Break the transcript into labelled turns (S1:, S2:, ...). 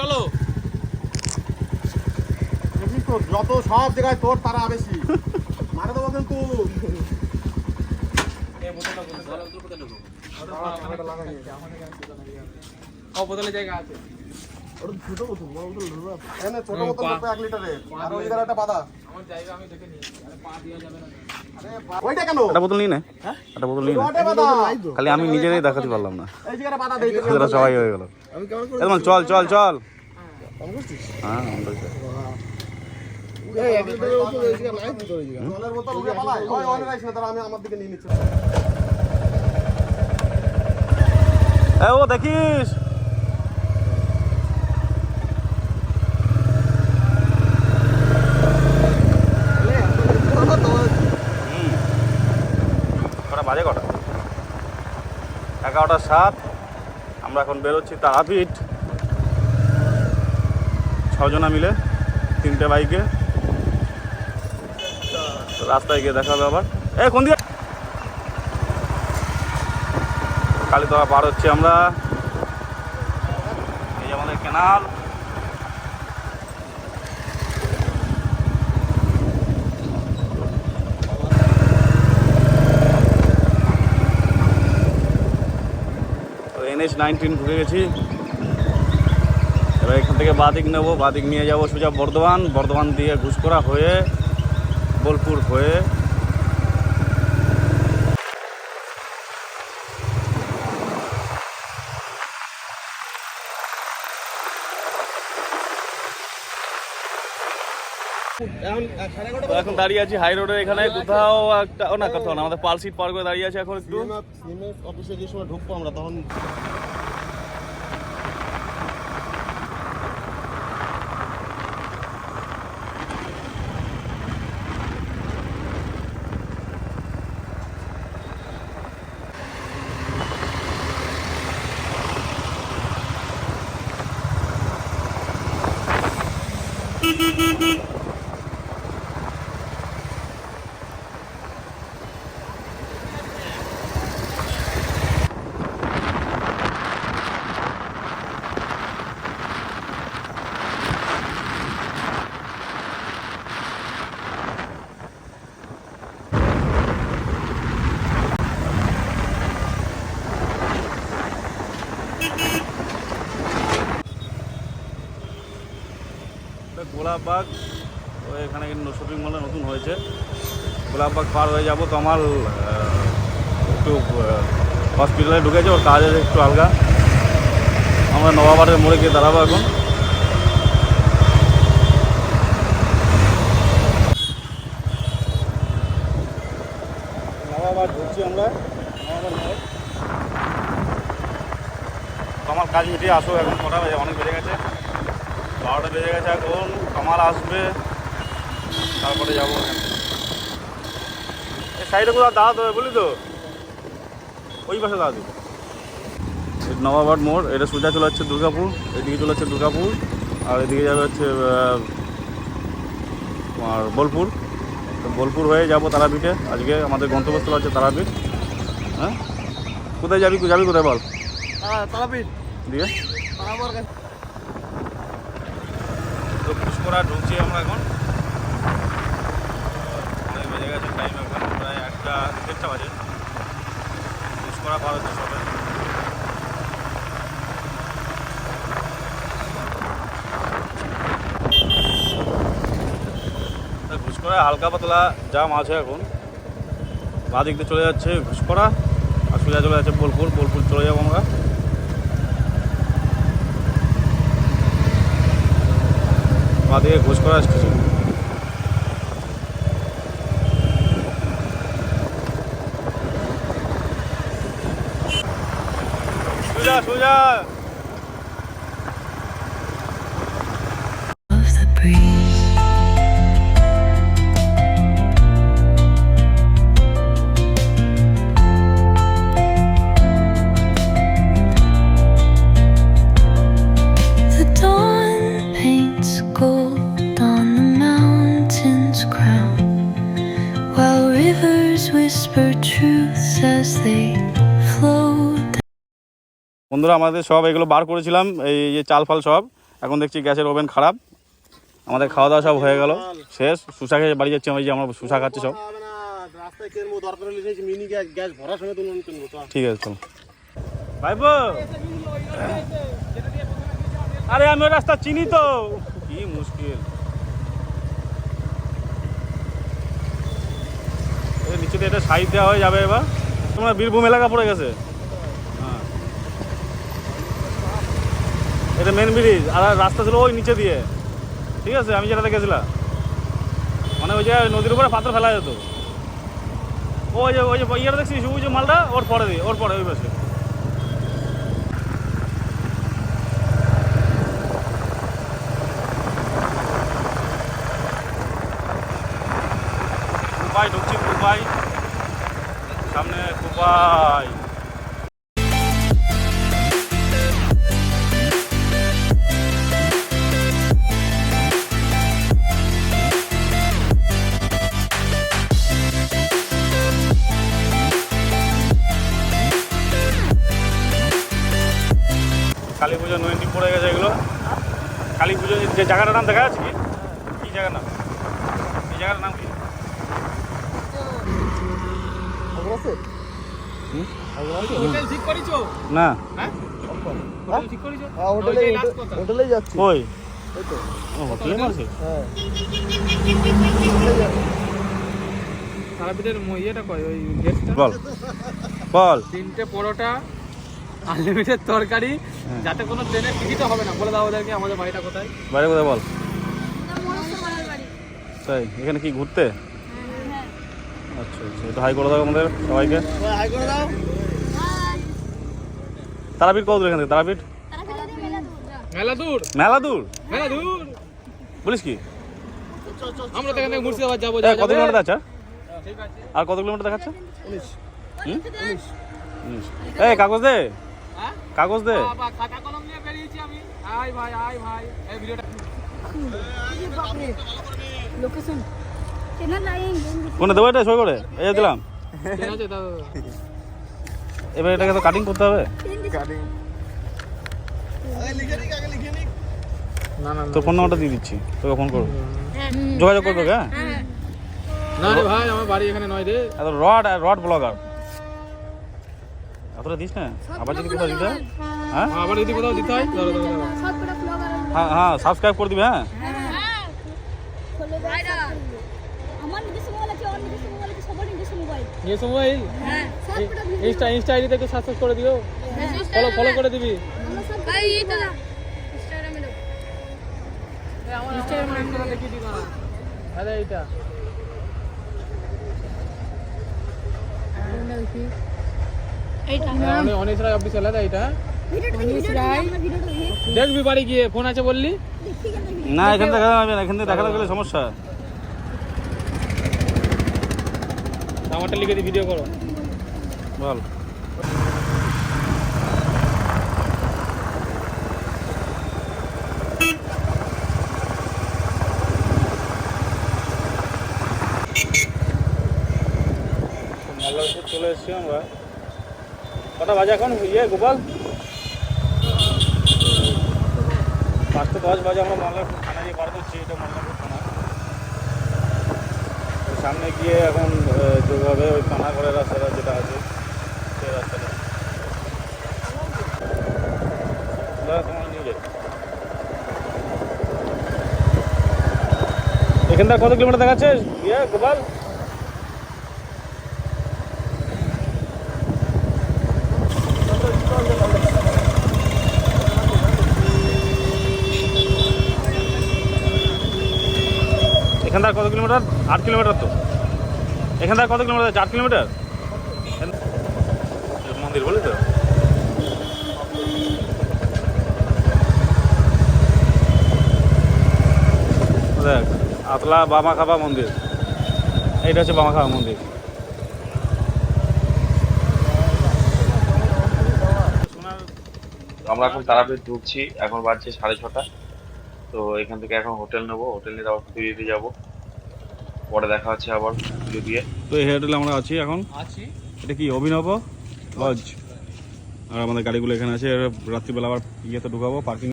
S1: চলো
S2: যত সব জায়গায় তোর তারা বেশি মারা দেবো কিন্তু
S1: বোতলের জায়গা আছে
S2: ছোট বোতল বড় বোতল ছোট বোতল 1 লিটারের আর ওই জায়গাটা বাধা
S1: আমার জায়গা আমি দেখে নিই পা দেওয়া যাবে না
S2: ওইটা কেন
S3: একটা বোতল নিয়ে নে একটা বোতল নিয়ে নে খালি আমি নিজেরাই দেখাতে পারলাম না
S2: এই জায়গাটা বাধা দেই
S3: সেটা সবাই হয়ে গেল
S2: আমি কেমন করে
S3: একদম চল চল চল
S2: কম করছিস
S3: হ্যাঁ
S2: এই 1 লিটারের বোতল এই জায়গা নাই তো এই জায়গা জলের বোতল ওকে পালাই ওই ওনে রাখিস না তারা আমি আমার দিকে নিয়ে নিচ্ছি
S3: এ ও দেখিস বাজে কটা 11:07 আমরা এখন বেরোচ্ছি তারাপীঠ 6 জনা মিলে 3টে বাইকে রাস্তায় গিয়ে দেখা হবে আবার কোন দিকে কালীতলা পার হচ্ছে আমরা এই আমাদের কেনাল NH-19 ঢুকে গেছি এবার এখান থেকে বাদিক নেবো বাদিক নিয়ে যাবো সোজা বর্ধমান দিয়ে ঘুষকরা হয়ে বোলপুর হয়ে এখন দাঁড়িয়ে আছি হাই রোডের এখানে কোথাও একটা না কোথাও না আমাদের পালসিট পার করে দাঁড়িয়ে আছে এখন একটু
S2: অফিসে যে সময় ঢুকবো আমরা তখন
S3: গোলাপবাগ তো এখানে কিন্তু শপিং মলটা নতুন হয়েছে গোলাপবাগ পার হয়ে যাবো তো আমার একটু হসপিটালে ঢুকেছে ওর কাজের একটু আলগা আমরা নবাবারের মোড়ে গিয়ে দাঁড়াবো এখন নবাবার ঢুকছি আমরা নবাবার মোড় তো আমার কাজ মিটিয়ে আসো এখন কটা বাজে অনেক বেজে গেছে 12টা বেজে গেছে এখন কামাল আসবে তারপরে যাবো এই সাইডে কোথাও দাঁড়াতে হবে বলি তো ওই পাশে দাঁড়াতে নবাবাদ মোড় এটা সোজা চলে যাচ্ছে দুর্গাপুর এদিকে চলে যাচ্ছে দুর্গাপুর আর এদিকে যাবে হচ্ছে আর বোলপুর তো বোলপুর হয়ে যাবো তারাপীঠে আজকে আমাদের গন্তব্যস্থল হচ্ছে তারাপীঠ হ্যাঁ কোথায় যাবি কোথায় বল
S2: তারাপীঠ
S3: দিয়ে
S2: আমার কাছে
S3: তো পুষ্করা ঢুকছি আমরা এখন অনেক বেজে গেছে টাইম এখন প্রায় 1:30 বাজে পুষ্করা পার হচ্ছে সবাই ঘুষকরা হালকা পাতলা জাম আছে এখন বাদিক দিয়ে চলে যাচ্ছে ঘুষকরা আর সোজা চলে যাচ্ছে বোলপুর চলে যাবো আমরা বাদিকে ঘুষকরা স্টেশন সোজা বন্ধুরা আমাদের সব এগুলো বার করেছিলাম এই যে চাল ফাল সব এখন দেখছি গ্যাসের ওভেন খারাপ। আমাদের খাওয়া দাওয়া সব হয়ে গেল, শেষ। শুষা খেয়ে বাড়ি যাচ্ছি, আমি যে আমরা শুষা খাচ্ছি সব।
S2: রাস্তায় কিনবো, দরকার হলে সেই মিনি গ্যাস ভরার সময় তুমি কিনবো।
S3: ঠিক আছে, চল ভাইবো। আরে আমি ওই রাস্তা চিনি তো, কি মুশকিল। নিচে দিয়ে এটা সাইড দেওয়া হয়ে যাবে এবার। তোমরা বীরভূম এলাকা পড়ে গেছে। হ্যাঁ, এটা মেন ব্রিজ, আর রাস্তা ছিল ওই নিচে দিয়ে। ঠিক আছে, আমি যেটাতে গেছিলাম মানে ওই যে নদীর উপরে পাথর ফেলা যেত। ওই যে ইয়েটা দেখছিস, ওই যে মালটা ওর পরে দিয়ে, ওর পরে ওই পাশে। কুপাই ঢুকছি, কুপাই সামনে, কুপাই। কালী পুজো নৈন্টি পড়ে গেছে এগুলো। কালী পুজো যে জায়গাটার নাম দেখা যাচ্ছে, কি জায়গার নাম? এই জায়গাটার নাম কি?
S1: হোটেল ঠিক করেছো?
S3: না,
S1: হ্যাঁ হোটেল ঠিক করেছো?
S2: হোটেলেই যাচ্ছি।
S3: ওই ও হোটেলে মারছে।
S2: হ্যাঁ,
S1: তারাপীঠের ইয়েটা কয় ওই গেস্টটা
S3: বল বল।
S1: 3টে পরোটা, আনলিমিটেড তরকারি, যাতে কোনো ট্রেনের টিকিটও হবে না। বলে দাও ওদেরকে আমাদের বাড়িটা কোথায়।
S3: বাইরে কোথায় বল? তাই, এখানে কি ঘুরতে? আচ্ছা আচ্ছা, একটু হাই করে দাও আমাদের সবাইকে।
S2: হাই করে দাও।
S3: তারাপীঠ কত দূর এখান থেকে? তারাপীঠ
S1: মেলা দূর,
S3: মেলা দূর।
S1: মেলা দূর।
S3: বলিস কি?
S1: আমরা তো এখান থেকে মুর্শিদাবাদ যাবো।
S3: কত কিলোমিটার দেখাচ্ছে?
S1: ঠিক আছে।
S3: আর কত কিলোমিটার দেখাচ্ছে?
S2: 19।
S3: 19। এই কাগজ দে,
S1: হ্যাঁ
S3: কাগজ দে।
S1: বাবা, খাতা কলম নিয়ে বেরিয়েছি আমি। আয় ভাই, আয় ভাই, এই ভিডিওটা
S4: লোকেশন চেনা লাইন
S3: কোনে দেবো এটা? সই করে এই যে দিলাম।
S1: ঠিক আছে দাও।
S3: এবার এটাকে তো কাটিং করতে হবে।
S2: কাটিং আগে লিখে নিক।
S1: না না
S3: তোর ফোন নাম্বারটা দিয়ে দিচ্ছি, তোকে ফোন করবো, যোগাযোগ করবে। হ্যাঁ,
S1: না রে ভাই, আমার বাড়ি এখানে নয় রে।
S3: এত রড ব্লগার এতটা দিস না, আবার যদি কোথাও দিতে হয়। হ্যাঁ
S1: আবার যদি কোথাও দিতে হয় ধরো ধরো ধরো।
S4: সবকটা ব্লগার
S3: হ্যাঁ হ্যাঁ, সাবস্ক্রাইব করে দিবে। হ্যাঁ,
S4: খোলো ভাইরা আমার নিজস্ব মোবাইল আছে, অন্য নিজস্ব মোবাইল আছে, সবার নিজস্ব মোবাইল।
S1: এই মোবাইল
S4: হ্যাঁ সবকটা
S1: ইনস্টা আইডি থেকে সাবস্ক্রাইব করে দিও, ফলো করে দিবি।
S4: আমরা সব ভাই এইটা দাও ইনস্টাগ্রামে দাও।
S1: আমার ইনস্টাগ্রামে দেখি দিবা। আরে এইটা
S4: এইটা
S1: অনেক রায় অফিস এলাকা এইটা।
S4: ভিডিওটা আমরা ভিডিওটা দেখি
S1: দেখবি বাড়ি গিয়ে, ফোন আছে বললি।
S3: না এখান থেকে দেখা যাবে না, এখান থেকে দেখাতে গেলে সমস্যা।
S1: আমারটা লিখে দি, ভিডিও করো।
S3: বল। মল্লারপুর চলে এসেছি আমরা। কটা বাজে এখন? গোপাল 5:10 বাজে। আমরা মল্লারপুর থানা দিয়ে পার করছি। এটা মল্লারপুর থানা। সামনে গিয়ে এখন যেভাবে ওই পানাগড়ের রাস্তাটা যেটা আছে সেই রাস্তাটা তোমার নিয়ে যাই। এখানটা কত কিলোমিটার দেখাচ্ছে গোপাল? এখান থেকে কত কিলোমিটার? 8 কিলোমিটার। তো এখান থেকে কত কিলোমিটার? 4 কিলোমিটার। মন্দির বলি তো। দেখ, আতলা বামাখাবা মন্দির, এইটা হচ্ছে বামাখাবা মন্দির।
S5: আমরা এখন তারাপীঠ ঢুকছি, এখন বাজছে 6:30। তো এখান থেকে এখন হোটেল নেবো, হোটেল নিয়ে আবার পুজো যাবো। পরে দেখা হচ্ছে আবার পুজো দিয়ে।
S3: তো এই হোটেলে আমরা আছি এখন। এটা কি অভিনব লজ? আর আমাদের গাড়িগুলো এখানে আছে। রাত্রিবেলা আবার ইয়েতে ঢুকাবো, পার্কিং